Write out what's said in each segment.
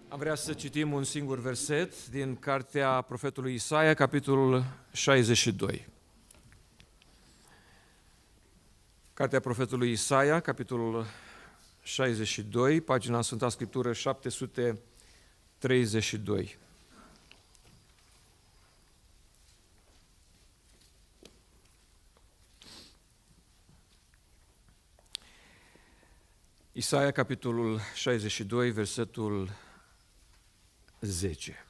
Am vrea să citim un singur verset din cartea profetului Isaia, capitolul 62. Cartea profetului Isaia, capitolul 62, pagina Sfânta Scriptură 732. Isaia, capitolul 62, versetul 10.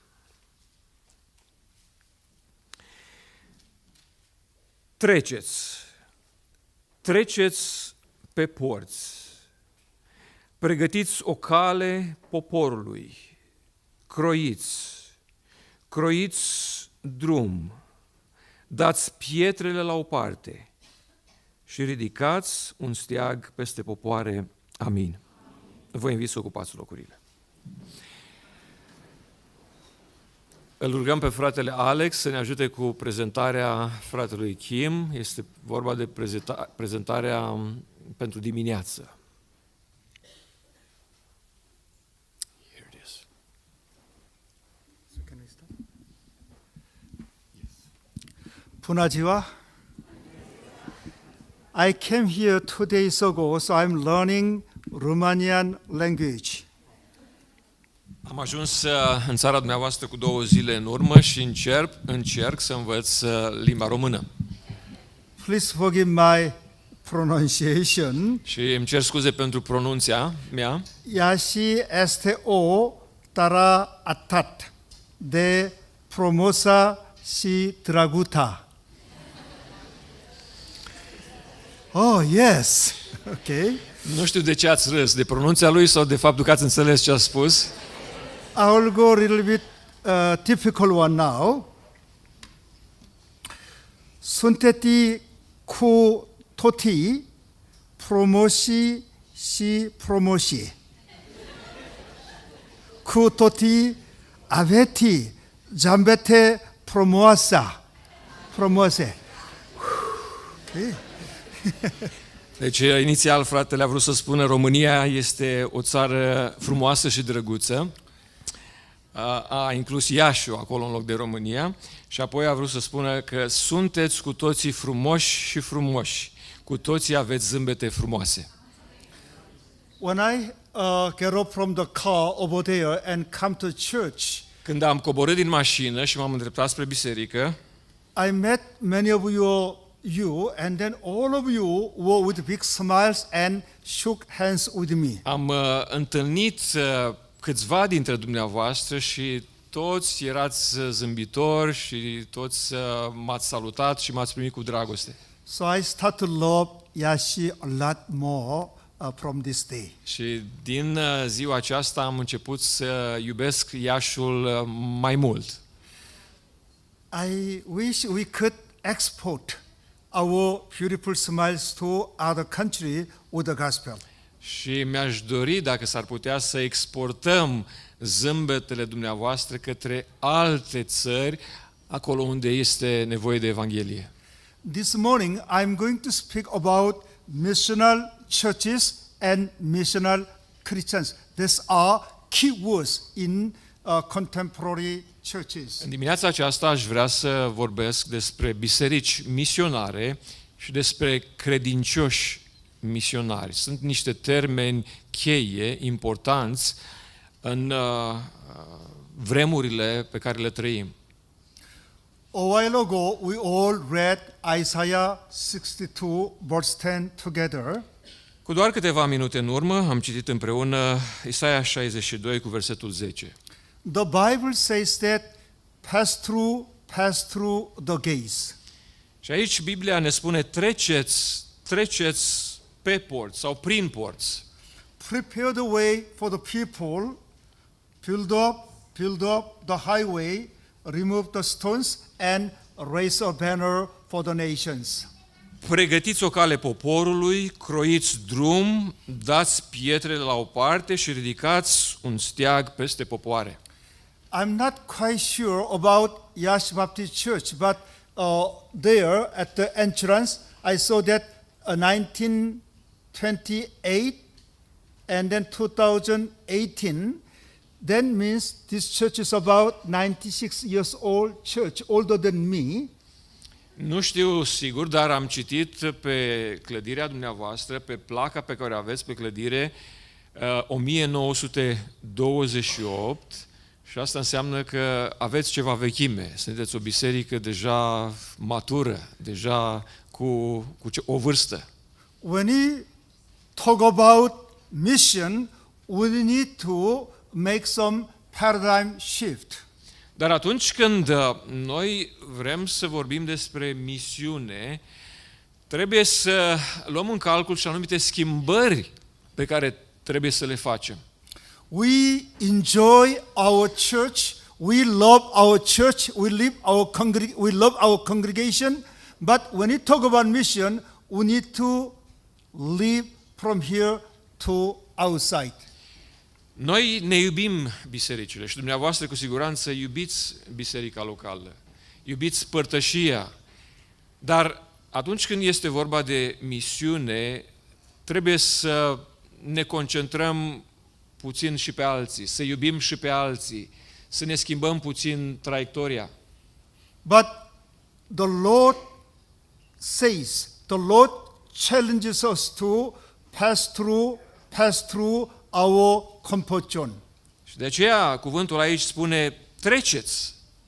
Treceți pe porți, pregătiți o cale poporului, croiți drum, dați pietrele la o parte și ridicați un steag peste popoare. Amin. Vă invit să ocupați locurile. Îl rugăm pe fratele Alex să ne ajute cu prezentarea fratelui Kim. Este vorba de prezentarea pentru dimineață. Here it is. So can we start? Yes. Bună ziua! I came here 2 days ago, so I'm learning Romanian language. Am ajuns în țara dumneavoastră cu 2 zile în urmă și încerc să învăț limba română. Please forgive my pronunciation. Și îmi cer scuze pentru pronunția mea. Yashi este o tara atat de promosa și draguta. Oh, yes. Okay. Nu știu de ce ați râs, de pronunția lui sau de faptul că ați înțeles ce a spus. I will go a little bit difficult one now. Sunteți cu toții promoși și promoși. Cu toții aveți zambete promoase. Okay. Deci, inițial, fratele a vrut să spună România este o țară frumoasă și drăguță. A inclus Iașiul acolo în loc de România și apoi a vrut să spună că sunteți cu toții frumoși și frumoși. Cu toții aveți zâmbete frumoase. When I get up from the car over there and come to church, când am coborât din mașină și m-am îndreptat spre biserică, I met many of you and then all of you were with big smiles and shook hands with me. Am întâlnit câțiva dintre dumneavoastră și toți erați zâmbitori și toți m-ați salutat și m-ați primit cu dragoste. So I start to love Yashi a lot more from this day. Și din ziua aceasta am început să iubesc Iașul mai mult. I wish we could export our beautiful smiles to other country with the gospel. Și mi-aș dori dacă s-ar putea să exportăm zâmbetele dumneavoastră către alte țări, acolo unde este nevoie de Evanghelie. This morning I'm going to speak about missional churches and missional Christians. These are key words in contemporary churches. În dimineața aceasta aș vrea să vorbesc despre biserici misionare și despre credincioși misionari. Sunt niște termeni cheie, importanți în vremurile pe care le trăim. A while ago, we all read Isaiah 62, verse 10 together. Cu doar câteva minute în urmă am citit împreună Isaia 62 cu versetul 10. The Bible says that pass through the gates. Și aici Biblia ne spune treceți pe porți sau prin porți. Prepare the way for the people, build up the highway, remove the stones and raise a banner for the nations. Pregătiți o cale poporului, croiți drum, dați pietrele la o parte și ridicați un steag peste popoare. I'm not quite sure about Yash Baptist Church, but there at the entrance I saw that 1928 and then 2018 then means this church is about 96 years old church, older than me. Nu știu sigur, dar am citit pe clădirea dumneavoastră, pe placa pe care o aveți pe clădire, 1928, și asta înseamnă că aveți ceva vechime, sunteți o biserică deja matură, deja cu o vârstă. When we talk about mission, we need to make some paradigm shift. Dar atunci când noi vrem să vorbim despre misiune, trebuie să luăm în calcul și anumite schimbări pe care trebuie să le facem. We enjoy our church, we love our church, we love our congregation, but when we talk about mission, we need to live from here to outside. Noi ne iubim bisericile și dumneavoastră cu siguranță iubiți biserica locală, iubiți părtășia, dar atunci când este vorba de misiune, trebuie să ne concentrăm puțin și pe alții, să iubim și pe alții, să ne schimbăm puțin traiectoria. But the Lord says, the Lord challenges us to pass through our comfort zone. Și de aceea cuvântul aici spune,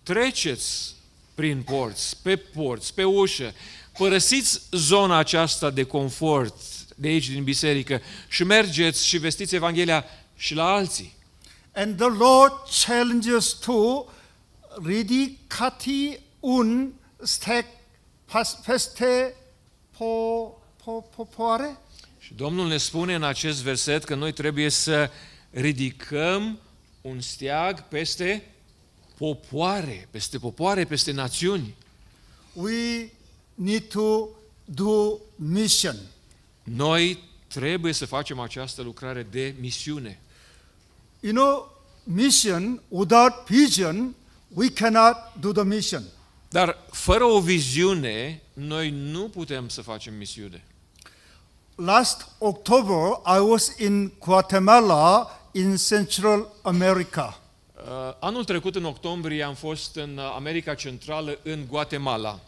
treceți prin porți, pe ușă, părăsiți zona aceasta de confort de aici din biserică și mergeți și vestiți Evanghelia și la alții. And the Lord challenges to ridicati un stek peste poare. Și Domnul ne spune în acest verset că noi trebuie să ridicăm un steag peste popoare, peste națiuni. We need to do mission. Noi trebuie să facem această lucrare de misiune. You know, mission without vision, we cannot do the mission. Dar fără o viziune, noi nu putem să facem misiune. Last October, I was in Guatemala, in Central America. Anul trecut, în octombrie, am fost în America Centrală, în Guatemala.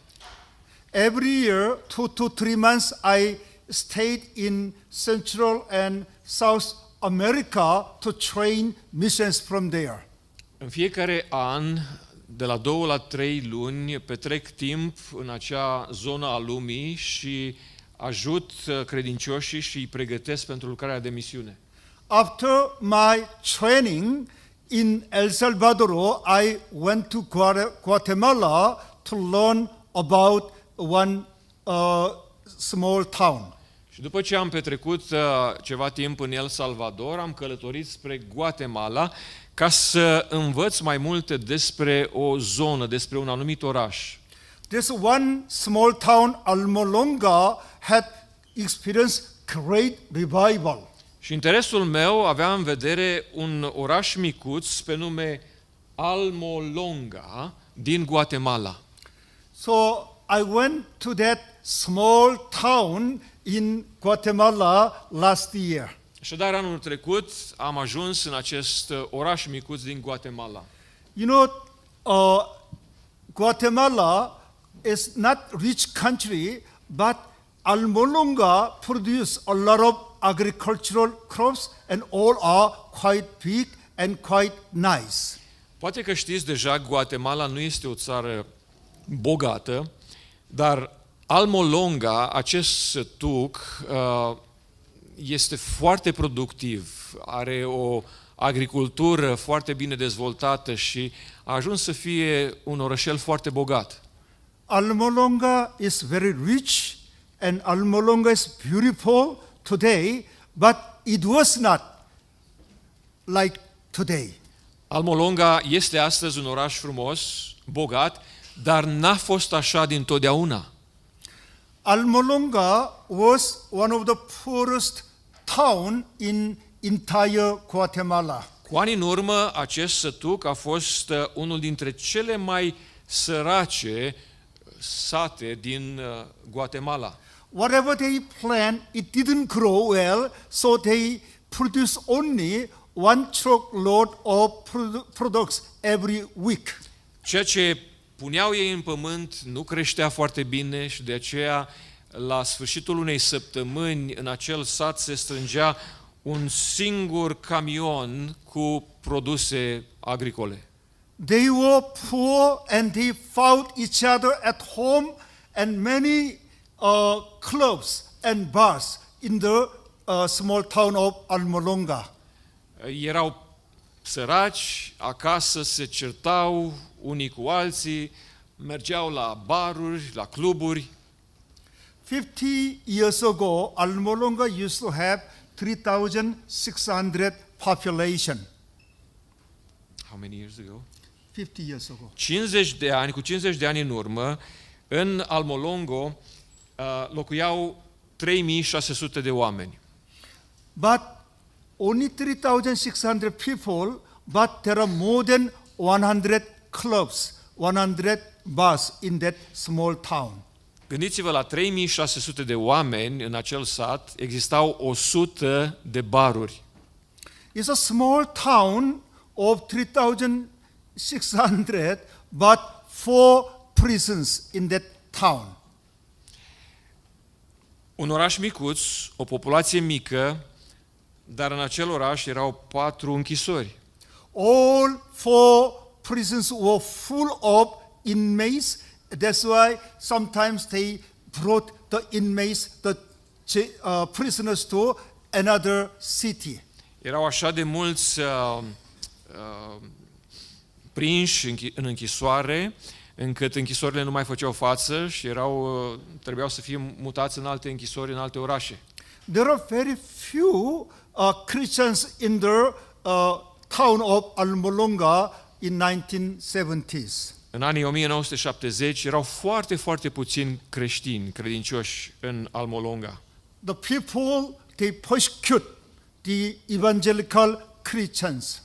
Every year, 2 to 3 months, I stayed in Central and South America to train missions from there. În fiecare an, de la 2 la 3 luni, petrec timp în acea zonă a lumii și ajut credincioșii și îi pregătesc pentru lucrarea de misiune. After my training in El Salvador, I went to Guatemala to learn about one small town. Și după ce am petrecut ceva timp în El Salvador, am călătorit spre Guatemala ca să învăț mai multe despre o zonă, despre un anumit oraș. This one small town, Almolonga, had experienced great revival. Și interesul meu avea în vedere un oraș micuț pe nume Almolonga din Guatemala. So I went to that small town in Guatemala last year. Așadar, anul trecut am ajuns în acest oraș micuț din Guatemala. You know, Guatemala is not rich country, but Almolonga produce a lot of agricultural crops and all are quite big and quite nice. Poate că știți deja, Guatemala nu este o țară bogată, dar Almolonga, acest sătuc, este foarte productiv, are o agricultură foarte bine dezvoltată și a ajuns să fie un orășel foarte bogat. Almolonga is very rich and Almolonga is beautiful today, but it was not like today. Almolonga este astăzi un oraș frumos, bogat, dar n-a fost așa dintotdeauna. Almolonga was one of the poorest town in entire Guatemala. Cu ani în urmă, acest sătuc a fost unul dintre cele mai sărace sate din Guatemala. Whatever they plant, it didn't grow well, so they produce only one truckload of products every week. Ceea ce puneau ei în pământ nu creștea foarte bine și de aceea la sfârșitul unei săptămâni în acel sat se strângea un singur camion cu produse agricole. They were poor and they found each other at home and many clubs and bars in the small town of Almolonga. Erau săraci, acasă se certau unii cu alții, mergeau la baruri, la cluburi. 50 years ago, Almolonga used to have 3,600 population. How many years ago? 50 years ago. 50 de ani, cu 50 de ani în urmă, în Almolongo locuiau 3600 de oameni. But only 3,600 people, but there are more than 100 clubs, 100 bars in that small town. Gândiți-vă, la 3600 de oameni în acel sat existau 100 de baruri. It's a small town of 3,600, but 4 prisons in that town. Un oraș micuț, o populație mică, dar în acel oraș erau 4 închisori. All 4 prisons were full of inmates. That's why sometimes they brought the inmates, the prisoners to another city. Erau așa de mulți prinși în închisoare, încât închisorile nu mai făceau față și trebuiau să fie mutați în alte închisori, în alte orașe. There are very few Christians in the town of Almolonga in 1970s. În anii 1970 erau foarte, foarte puțini creștini, credincioși în Almolonga. The people, they persecute the evangelical Christians.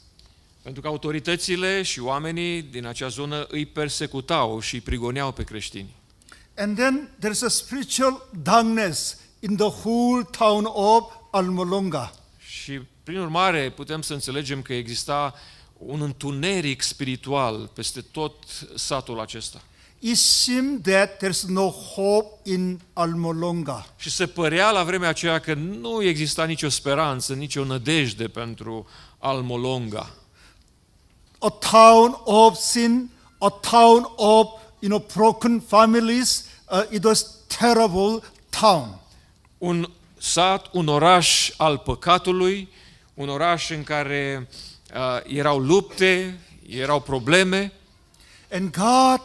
Pentru că autoritățile și oamenii din acea zonă îi persecutau și îi prigoneau pe creștini. And then there is a spiritual darkness in the whole town of Almolonga. Și prin urmare putem să înțelegem că exista un întuneric spiritual peste tot satul acesta. It seemed that there's no hope in Almolonga. Și se părea la vremea aceea că nu exista nicio speranță, nicio nădejde pentru Almolonga. A town of sin, a town of broken families. It was terrible town. Un sat, un oraș al păcatului, un oraș în care erau lupte, erau probleme. And God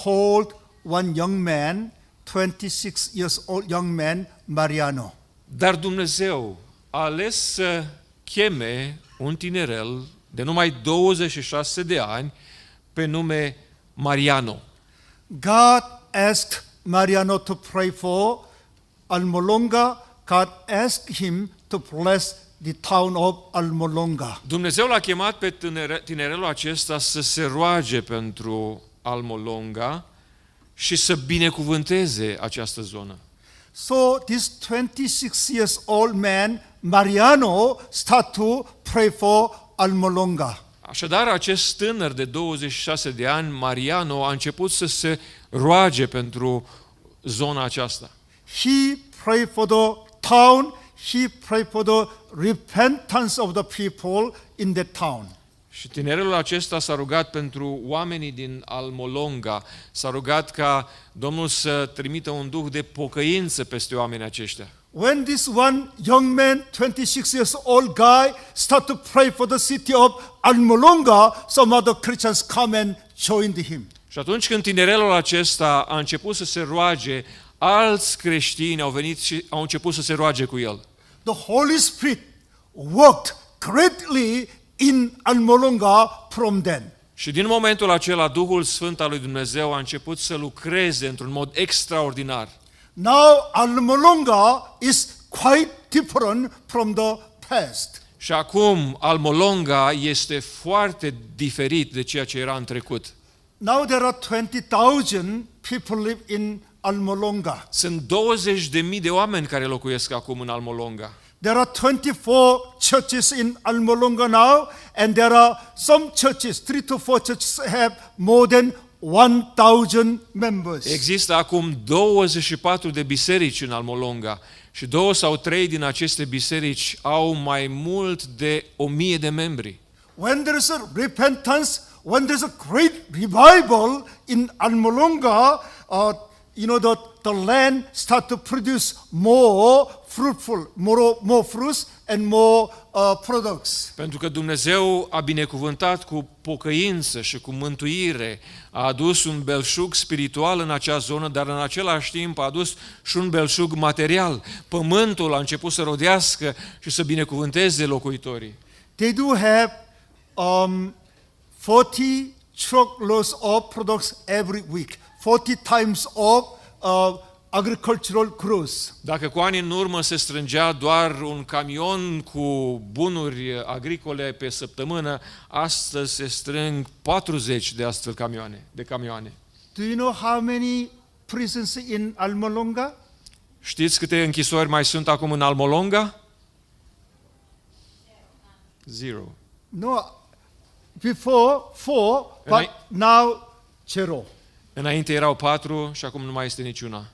called one young man, 26 years old young man, Mariano. Dar Dumnezeu a ales să cheme un tinerel de numai 26 de ani pe nume Mariano. God asked Mariano to pray for Almolonga. God asked him to bless the town of Almolonga. Dumnezeu l-a chemat pe tinerelul acesta să se roage pentru Almolonga și să binecuvânteze această zonă. So this 26 years old man, Mariano, start to pray for Almolonga. Așadar, acest tânăr de 26 de ani, Mariano, a început să se roage pentru zona aceasta. He prayed for the town. He prayed for the repentance of the people in the town. Și tinerelul acesta s-a rugat pentru oamenii din Almolonga, s-a rugat ca Domnul să trimită un duh de pocăință peste oamenii aceștia. When this one young man, 26 years old guy, start to pray for the city of Almolonga, some other Christians come and joined him. Și atunci când tinerelul acesta a început să se roage, alți creștini au venit și au început să se roage cu el. The Holy Spirit worked greatly in Almolonga from then. Și din momentul acela, Duhul Sfânt al lui Dumnezeu a început să lucreze într-un mod extraordinar. Now Almolonga is quite different from the past. Și acum Almolonga este foarte diferit de ceea ce era în trecut. Now there are 20,000 people live in Almolonga. Sunt 20.000 de oameni care locuiesc acum în Almolonga. there are 24 churches in Almolonga now, and there are some churches, 3 to 4 churches have more than 1,000 members. Există acum 24 de biserici în Almolonga și 2 sau 3 din aceste biserici au mai mult de 1000 de membri. When there is a repentance, when there is a great revival in Almolonga, the land start to produce more fruitful, more fruits and more products. Pentru că Dumnezeu a binecuvântat cu pocăință și cu mântuire, a adus un belșug spiritual în acea zonă, dar în același timp a adus și un belșug material. Pământul a început să rodească și să binecuvânteze locuitorii. They do have 40 truckloads of products every week, 40 times of agricultural growth. Dacă cu ani în urmă se strângea doar un camion cu bunuri agricole pe săptămână, astăzi se strâng 40 de astfel de camioane. Do you know how many prisons in Almolonga? Știți câte închisori mai sunt acum în Almolonga? 0. No, before 4, but now 0. Înainte erau 4 și acum nu mai este niciuna.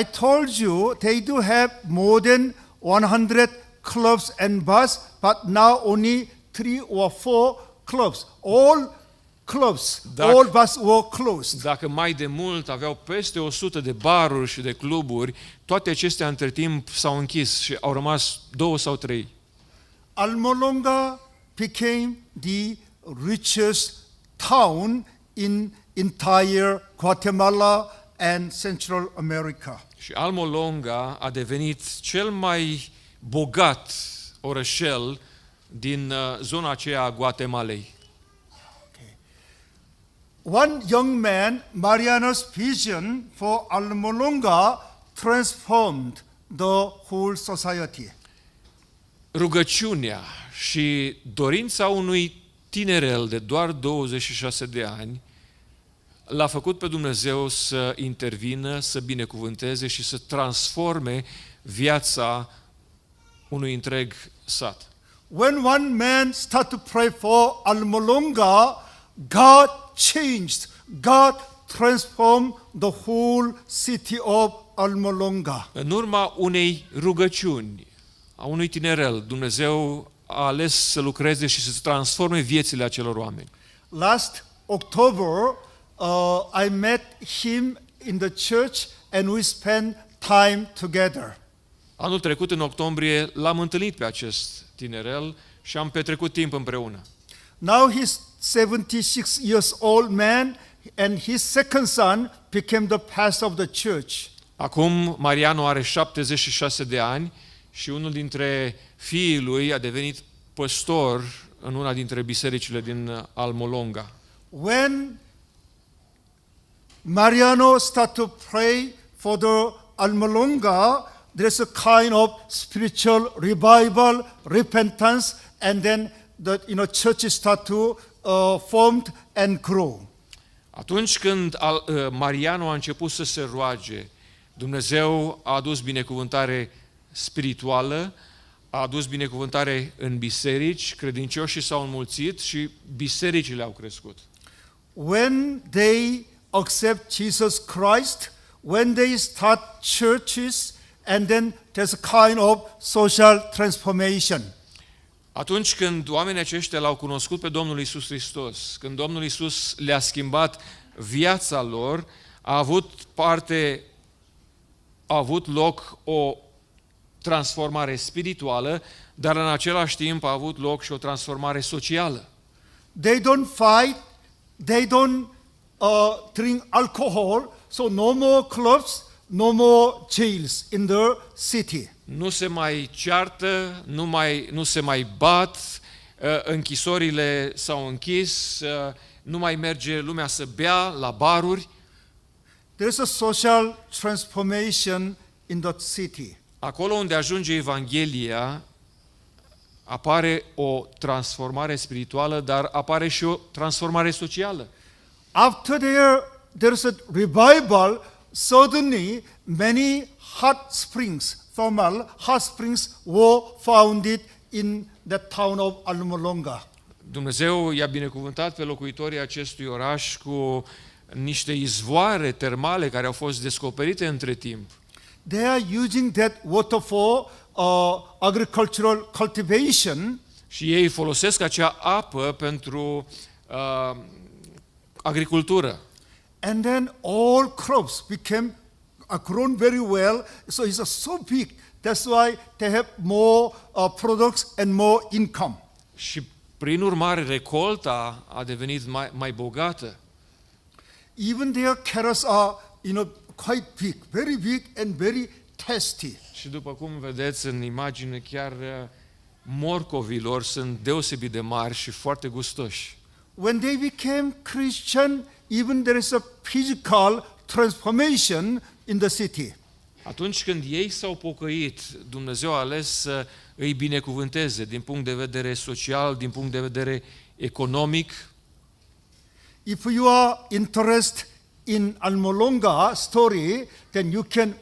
I told you they do have more than 100 clubs and bars, but now only 3 or 4 clubs. All clubs, all bars were closed. Dacă mai de mult aveau peste 100 de baruri și de cluburi, toate acestea între timp s-au închis și au rămas 2 sau 3. Almolonga became the richest town in entire Guatemala and Central America. Și Almolonga a devenit cel mai bogat orășel din zona aceea a Guatemalei. One young man, Mariano's vision for Almolonga transformed the whole society. Rugăciunea și dorința unui tinerel de doar 26 de ani l-a făcut pe Dumnezeu să intervină, să binecuvânteze și să transforme viața unui întreg sat. When one man started to pray for Almolonga, God changed, God transformed the whole city of Almolonga. În urma unei rugăciuni a unui tinerel, Dumnezeu a ales să lucreze și să transforme viețile acelor oameni. Last October, I met him in the church and we spent time together. Anul trecut, în octombrie, l-am întâlnit pe acest tinerel și am petrecut timp împreună. Now he's 76 years old man and his second son became the pastor of the church. Acum Mariano are 76 de ani și unul dintre fiii lui a devenit păstor în una dintre bisericile din Almolonga. When Mariano started to pray for the Almolonga, there's a kind of spiritual revival, repentance, and then the churches start to form and grow. Atunci când Mariano a început să se roage, Dumnezeu a adus binecuvântare spirituală, a adus binecuvântare în biserici, credincioșii s-au înmulțit și bisericile au crescut. When they accept Jesus Christ, when they start churches, and then there's a kind of social transformation. Atunci când oamenii aceștia l-au cunoscut pe Domnul Iisus Hristos, când Domnul Iisus le-a schimbat viața lor, a avut loc o transformare spirituală, dar în același timp a avut loc și o transformare socială. They don't fight, they don't drink alcohol, so no more clubs, no more jails in the city. Nu se mai ceartă, nu se mai bat, închisorile s-au închis, nu mai merge lumea să bea la baruri. There's a social transformation in that city. Acolo unde ajunge Evanghelia, apare o transformare spirituală, dar apare și o transformare socială. After there's a revival, suddenly many hot springs, thermal hot springs were founded in the town of Almolonga. Dumnezeu i-a binecuvântat pe locuitorii acestui oraș cu niște izvoare termale care au fost descoperite între timp. They are using that water for agricultural cultivation. Și ei folosesc acea apă pentru agricultură. And then all crops are grown very well, so it's so big. That's why they have more products and more income. Și prin urmare recolta a devenit mai bogată. Even their carrots are, quite big, very big and very tasty. Și după cum vedeți în imagine, chiar morcovilor sunt deosebit de mari și foarte gustoși. When they became Christian, even there is a physical transformation in the city. Atunci când ei s-au pocăit, Dumnezeu a ales să îi binecuvânteze din punct de vedere social, din punct de vedere economic. If you are interested in Almolonga story, then you can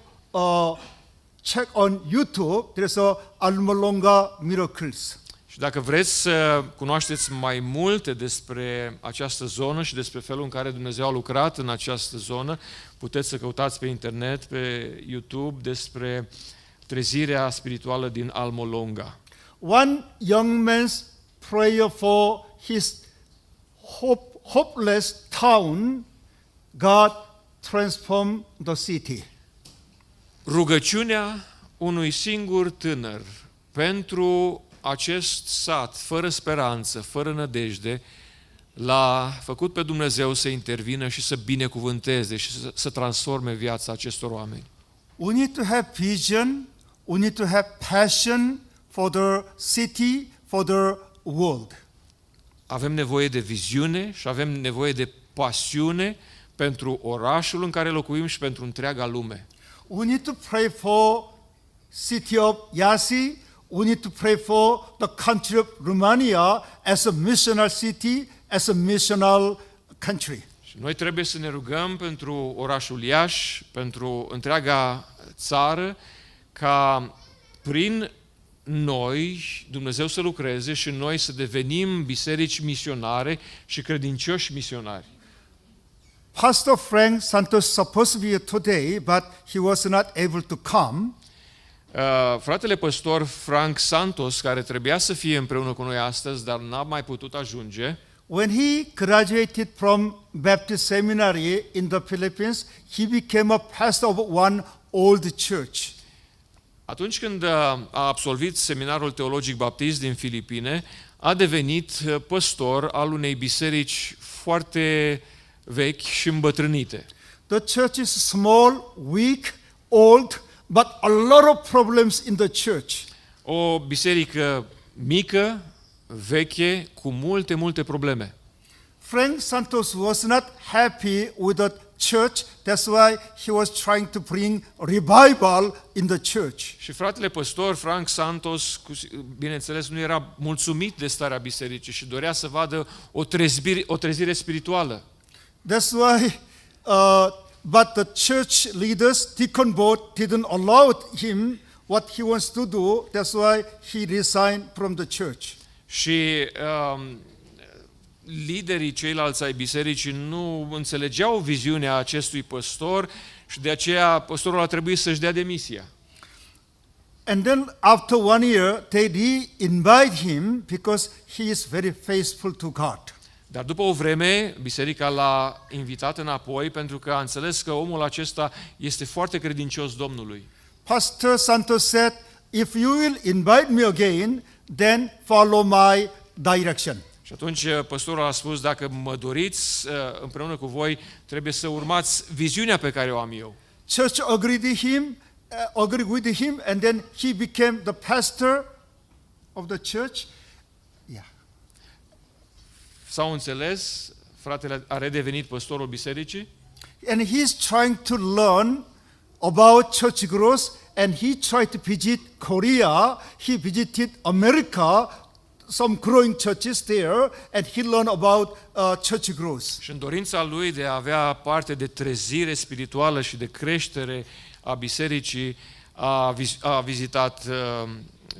check on YouTube. There's a Almolonga miracles. Și dacă vreți să cunoașteți mai multe despre această zonă și despre felul în care Dumnezeu a lucrat în această zonă, puteți să căutați pe internet, pe YouTube, despre trezirea spirituală din Almolonga. One young man's prayer for his hopeless town, God transformed the city. Rugăciunea unui singur tânăr pentru acest sat, fără speranță, fără nădejde, l-a făcut pe Dumnezeu să intervină și să binecuvânteze și să transforme viața acestor oameni. We need to have vision, we need to have passion for the city, for the world. Avem nevoie de viziune și avem nevoie de pasiune pentru orașul în care locuim și pentru întreaga lume. We need to pray for city of Iași. We need to pray for the country of Romania as a missional city, as a missional country. Și noi trebuie să ne rugăm pentru orașul Iași, pentru întreaga țară, ca prin noi Dumnezeu să lucreze și noi să devenim biserici misionare și credincioși misionari. Pastor Frank Santos supposed to be here today, but he was not able to come. Fratele păstor Frank Santos, care trebuia să fie împreună cu noi astăzi, dar n-a mai putut ajunge, When he graduated from Baptist Seminary in the Philippines, he became a pastor of one old church. atunci când a absolvit seminarul teologic baptist din Filipine, a devenit păstor al unei biserici foarte vechi și îmbătrânite. The church is small, weak, old, but a lot of problems in the church. O biserică mică, veche, cu multe probleme. Frank Santos was not happy with the church. That's why he was trying to bring revival in the church. Și fratele păstor Frank Santos, bineînțeles, nu era mulțumit de starea bisericii și dorea să vadă o trezire spirituală. That's why, but the church leaders, Deacon Board, didn't allow him what he wants to do. That's why he resigned from the church. Și liderii ceilalți ai bisericii nu înțelegeau viziunea acestui păstor și de aceea păstorul a trebuit să-și dea demisia. And then after 1 year, they re-invite him because he is very faithful to God. Dar după o vreme, biserica l-a invitat înapoi pentru că a înțeles că omul acesta este foarte credincios Domnului. Pastor Santos said, if you will invite me again, then follow my direction. Și atunci păstorul a spus, dacă mă doriți împreună cu voi, trebuie să urmați viziunea pe care o am eu. Church agreed with him, and then he became the pastor of the church. Yeah. S-au înțeles, fratele a redevenit păstorul bisericii And he's trying to learn about church growth, and he tried to visit Korea, he visited America, some growing churches there, and he learned about church growth. și în dorința lui de a avea parte de trezire spirituală și de creștere a bisericii, a vizitat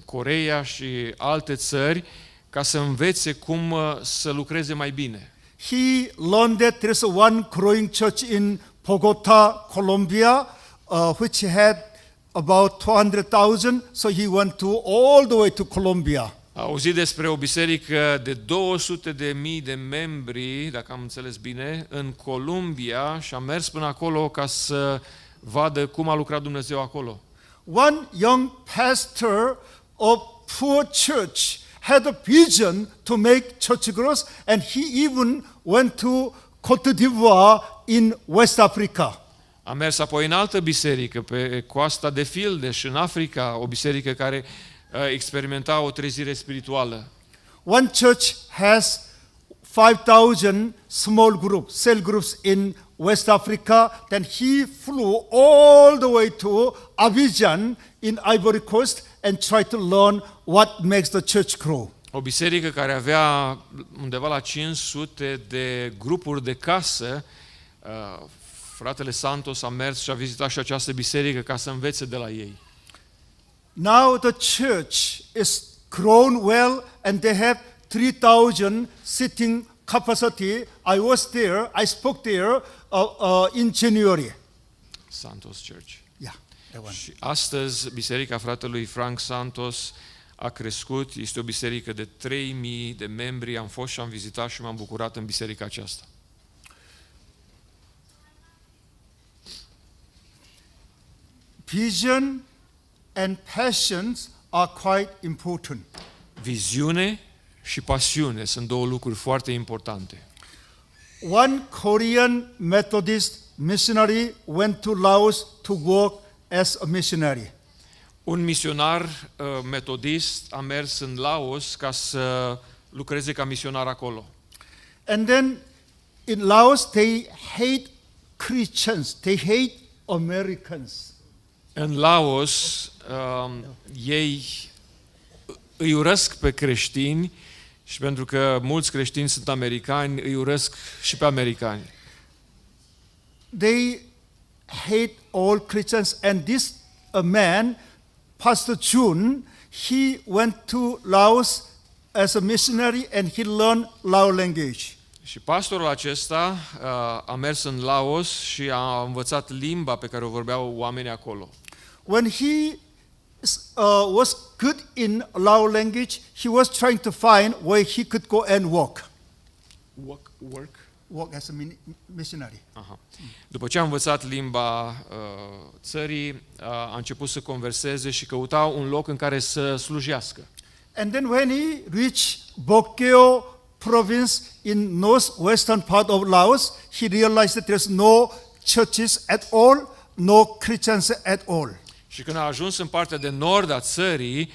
Coreea și alte țări ca să învețe cum să lucreze mai bine. He learned that there is one growing church in Bogota, Colombia, which had about 200,000, so he went all the way to Colombia. A auzit despre o biserică de 200.000 de membri, dacă am înțeles bine, în Columbia și a mers până acolo ca să vadă cum a lucrat Dumnezeu acolo. One young pastor of poor church had a vision to make church growth, and he even went to Côte d'Ivoire in West Africa. A mers apoi în altă biserică, pe coasta de Fildeș, în Africa, o biserică care experimenta o trezire spirituală. One church has 5,000 small groups, cell groups in West Africa. Then he flew all the way to Abidjan in Ivory Coast and tried to learn what makes the church grow. O biserică care avea undeva la 500 de grupuri de casă, fratele Santos a mers și a vizitat și această biserică ca să învețe de la ei. Now the church is grown well and they have 3,000 sitting capacity. I was there, I spoke there in January. Santos Church. Yeah, that one. Și astăzi biserica fratelui Frank Santos a crescut, este o biserică de 3.000 de membri, am fost și am vizitat și m-am bucurat în biserica aceasta. Vision and passions are quite important. Viziune și pasiune sunt două lucruri foarte importante. One Korean Methodist missionary went to Laos to work as a missionary. Un misionar metodist a mers în Laos ca să lucreze ca misionar acolo. And then in Laos they hate Christians, they hate Americans. În Laos ei îi urăsc pe creștini și pentru că mulți creștini sunt americani, îi urăsc și pe americani. They hate all Christians, and this man, Pastor Jun, he went to Laos as a missionary and he learned Lao language. Și pastorul acesta a mers în Laos și a învățat limba pe care o vorbeau oamenii acolo. When he was good in Lao language, he was trying to find where he could go and work. Work as a missionary. Aha. După ce a învățat limba țării, a început să converseze și căuta un loc în care să slujească. And then when he reached Bokeo province in northwestern part of Laos, he realized that there's no churches at all, no Christians at all. Și când a ajuns în partea de nord a țării,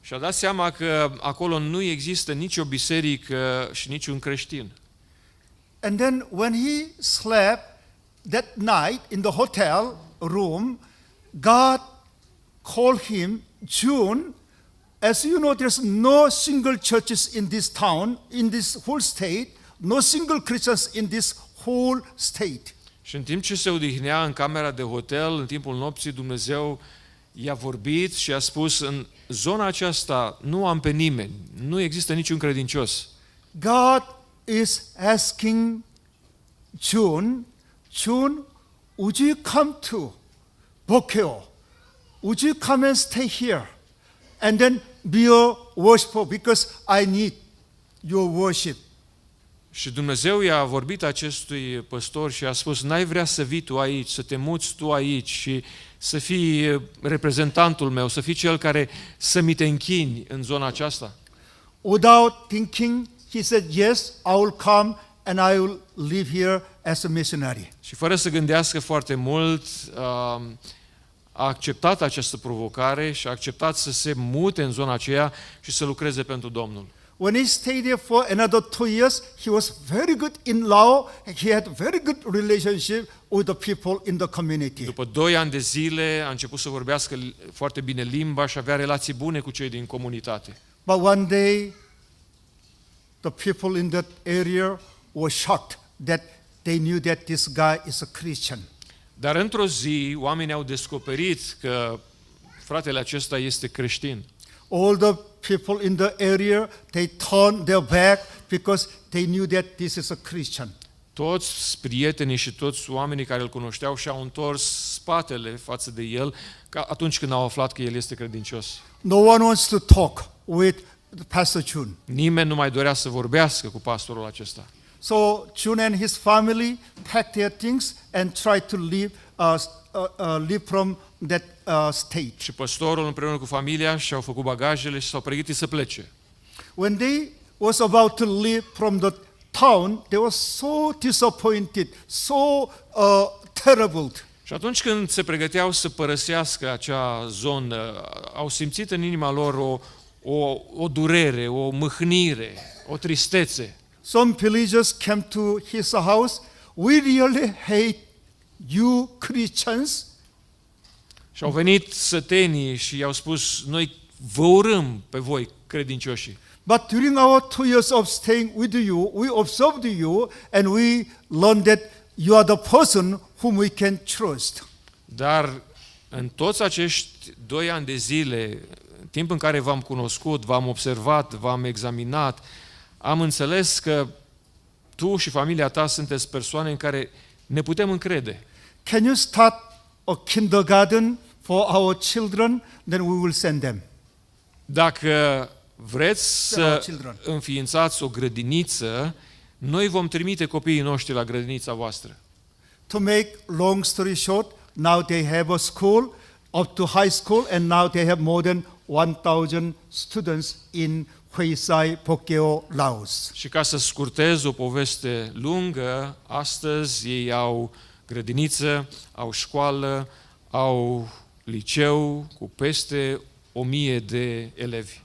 și-a dat seama că acolo nu există nicio biserică și niciun creștin. And then when he slept that night in the hotel room, God called him, June, as you know, there's no single churches in this town, in this whole state, no single Christians in this whole state. Și în timp ce se odihnea în camera de hotel, în timpul nopții, Dumnezeu i-a vorbit și a spus, în zona aceasta nu am pe nimeni, nu există niciun credincios. God is asking June, would you come to Bokeo? Would you come and stay here? And then be a worshiper, because I need your worship. Și Dumnezeu i-a vorbit acestui păstor și a spus, n-ai vrea să vii tu aici, să te muți tu aici și să fii reprezentantul meu, să fii cel care să mi te închini în zona aceasta? Without thinking, he said, yes, I will come and I will live here as a missionary. Și fără să gândească foarte mult, a acceptat această provocare și a acceptat să se mute în zona aceea și să lucreze pentru Domnul. When he stayed there for another 2 years, he was very good in Lao. He had very good relationship with the people in the community. După 2 ani de zile a început să vorbească foarte bine limba și avea relații bune cu cei din comunitate. But one day, the people in that area were shocked that they knew that this guy is a Christian. Dar într-o zi, oamenii au descoperit că Fratele acesta este creștin. All the people in the area, they turned their back because they knew that this is a Christian. Toți prietenii și toți oamenii care îl cunoșteau și-au întors spatele față de el atunci când au aflat că el este credincios. No one wants to talk with Pastor June. Nimeni nu mai dorea să vorbească cu pastorul acesta. So June and his family packed their things and tried to leave from that state. Și păstorul împreună cu familia și-au făcut bagajele și s-au pregătit să plece. When they was about to leave from the town, they were so disappointed, so terrible. Și atunci când se pregăteau să părăsească acea zonă, au simțit în inima lor o durere, o mâhnire, o tristețe. Some villagers came to his house. We really hate you Christians. Și au venit sătenii și i-au spus, noi vă urâm pe voi, credincioșii. But during our 2 years of staying with you, we observed you and we learned that you are the person whom we can trust. Dar în toți acești 2 ani de zile, timp în care v-am cunoscut, v-am observat, v-am examinat, am înțeles că tu și familia ta sunteți persoane în care ne putem încrede. Can you start a kindergarten for our children? Then we will send them. Dacă vreți să înființați o grădiniță, noi vom trimite copiii noștri la grădinița voastră. To make long story short, now they have a school up to high school and now they have more than 1,000 students in Hue Sai, Pokeo, Laos. Și ca să scurtez o poveste lungă, astăzi ei au grădiniță, au școală, au liceu cu peste 1000 de elevi.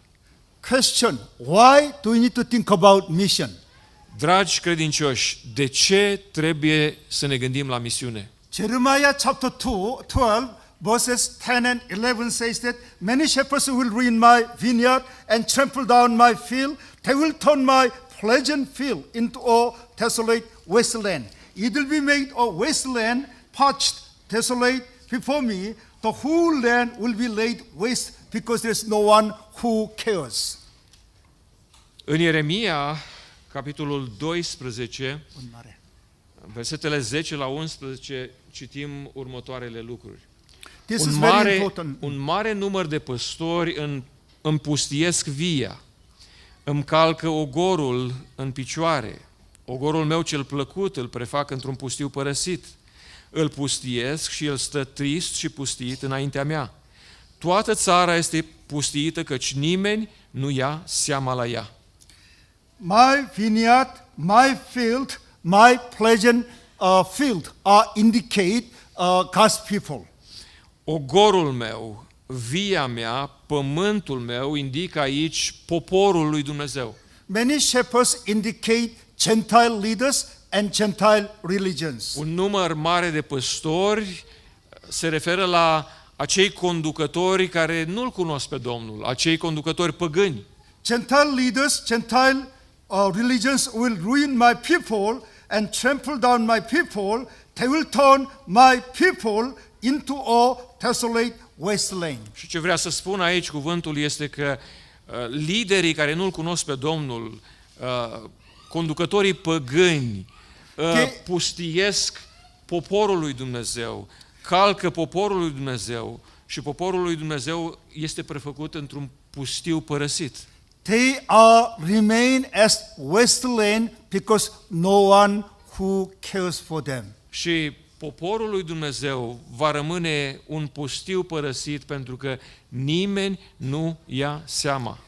Question: why do we need to think about mission? Dragi credincioși, de ce trebuie să ne gândim la misiune? Jeremiah chapter 12 verses 10 and 11 says that many shepherds will ruin my vineyard and trample down my field. They will turn my pleasant field into a desolate wasteland. It will be made a wasteland, parched, desolate before me. The whole land will be laid waste because there is no one who cares. În Ieremia, capitolul 12, versetele 10 la 11, citim următoarele lucruri. Un mare număr de păstori împustiesc via, îmi calcă ogorul în picioare, ogorul meu cel plăcut îl prefac într-un pustiu părăsit, îl pustiesc și el stă trist și pustit înaintea mea. Toată țara este pustiită căci nimeni nu ia seama la ea. My vineyard, my field, my pleasant field indicate God's people. Ogorul meu, via mea, pământul meu indică aici poporul lui Dumnezeu. Many shepherds indicate Gentile leaders and Gentile religions. Un număr mare de păstori se referă la acei conducători care nu-L cunosc pe Domnul, acei conducători păgâni. Gentile leaders, Gentile religions will ruin my people and trample down my people. They will turn my people into a desolate wasteland. Și ce vrea să spun aici cuvântul este că liderii care nu-L cunosc pe Domnul, conducătorii păgâni, pustiesc poporul lui Dumnezeu, calcă poporul lui Dumnezeu și poporul lui Dumnezeu este prefăcut într-un pustiu părăsit. They remain as wasteland because no one who cares for them. Și poporul lui Dumnezeu va rămâne un pustiu părăsit pentru că nimeni nu ia seama.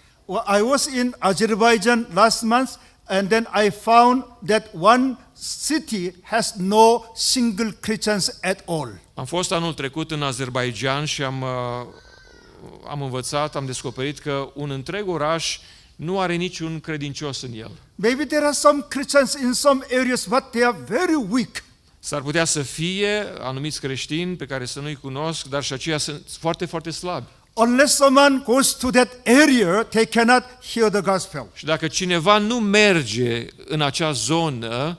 I was in Azerbaijan last month and then I found that one city has no single Christians at all. Am fost anul trecut în Azerbaijan și am învățat, am descoperit că un întreg oraș nu are niciun credincios în el. Maybe there are some Christians in some areas, but they are very weak. S-ar putea să fie anumiți creștini pe care să nu-i cunosc, dar și aceia sunt foarte, foarte slabi. Unless someone goes to that area, they cannot hear the gospel. Și dacă cineva nu merge în acea zonă,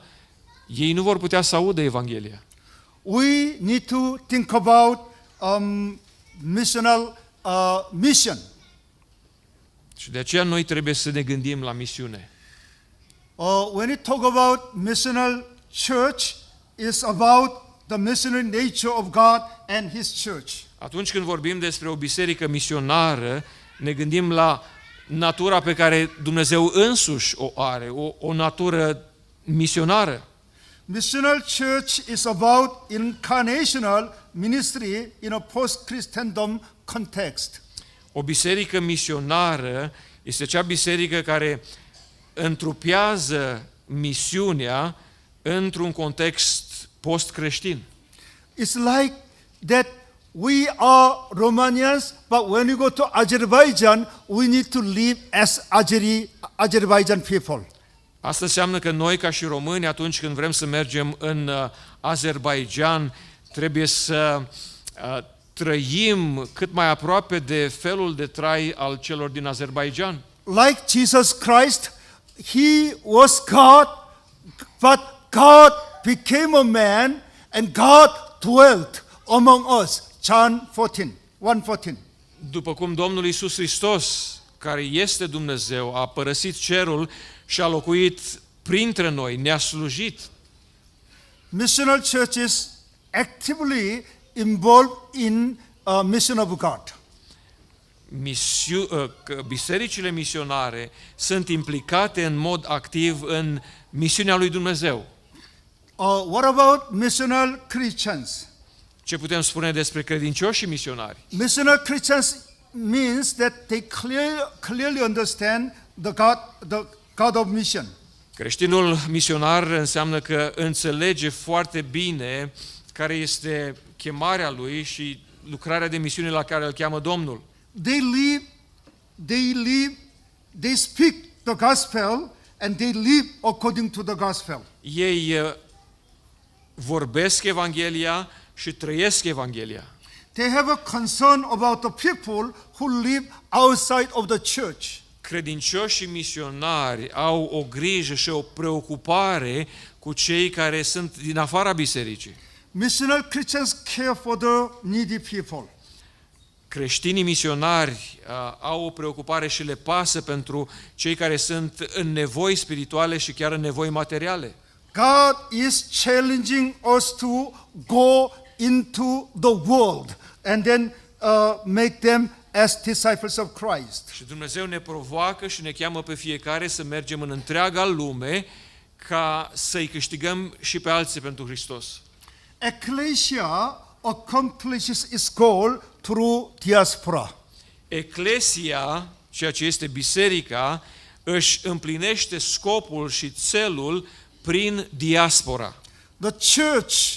ei nu vor putea să audă Evanghelia. We need to think about missional mission. Și de aceea noi trebuie să ne gândim la misiune. When we talk about missional church, it's about the missionary nature of God and His church. Atunci când vorbim despre o biserică misionară, ne gândim la natura pe care Dumnezeu însuși o are, o natură misionară. Missional church is about incarnational ministry in a post-Christendom context. O biserică misionară este cea biserică care întrupează misiunea într-un context post-creștin. It's like that we are Romanians, but when we go to Azerbaijan, we need to live as Azerbaijan people. Asta înseamnă că noi, ca și români, atunci când vrem să mergem în Azerbaijan, trebuie să trăim cât mai aproape de felul de trai al celor din Azerbaijan. Like Jesus Christ, He was God, but God became a man and God dwelt among us. John 1:14. După cum Domnul Iisus Hristos, care este Dumnezeu, a părăsit cerul și a locuit printre noi, ne-a slujit. Missional churches actively involved in mission of God. Bisericile misionare sunt implicate în mod activ în misiunea lui Dumnezeu. What about missional Christians? Ce putem spune despre credincioși și misionari? Missional Christians means that they clearly understand the God of mission. Creștinul misionar înseamnă că înțelege foarte bine care este chemarea lui și lucrarea de misiune la care îl cheamă Domnul. They speak the gospel and they live according to the gospel. Ei vorbesc Evanghelia și trăiesc Evanghelia. They have a concern about the people who live outside of the church. Credincioși și misionari au o grijă și o preocupare cu cei care sunt din afara bisericii. Missional Christians care for the needy people. Creștinii misionari au o preocupare și le pasă pentru cei care sunt în nevoi spirituale și chiar în nevoi materiale. God is challenging us to go into the world and then make them as disciples of Christ. Și Dumnezeu ne provoacă și ne cheamă pe fiecare să mergem în întreaga lume ca să-i câștigăm și pe alții pentru Hristos. Ecclesia accomplishes its goal through diaspora. Eclesia, ceea ce este biserica, își împlinește scopul și țelul prin diaspora. The church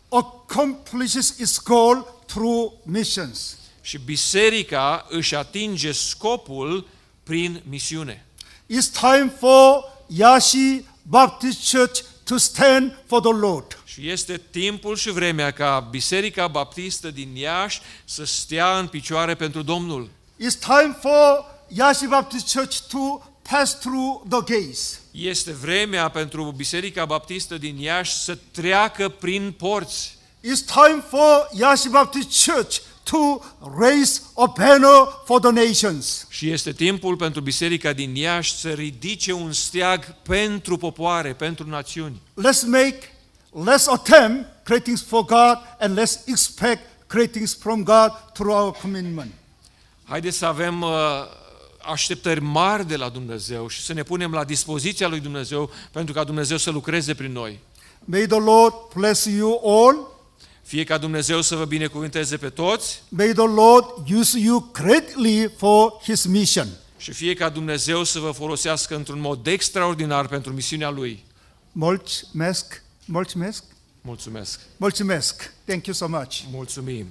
accomplishes its goal through missions. Și biserica își atinge scopul prin misiune. It's time for Yashi Baptist Church to stand for the Lord. Și este timpul și vremea ca Biserica Baptistă din Iași să stea în picioare pentru Domnul. It's time for Yashi Baptist Church to pass through the gates. Este vremea pentru Biserica Baptistă din Iași să treacă prin porți. It's time for Yashi Baptist Church to raise a banner for the nations. Și este timpul pentru Biserica din Iași să ridice un steag pentru popoare, pentru națiuni. Let's attempt great things for God and let's expect great things from God through our commitment. Haideți să avem așteptări mari de la Dumnezeu și să ne punem la dispoziția lui Dumnezeu pentru ca Dumnezeu să lucreze prin noi. May the Lord bless you all. Fie ca Dumnezeu să vă binecuvânteze pe toți. May the Lord use you greatly for His mission. Și fie ca Dumnezeu să vă folosească într-un mod extraordinar pentru misiunea Lui. Mulțumesc. Mulțumesc. Mulțumesc. Thank you so much. Mulțumim.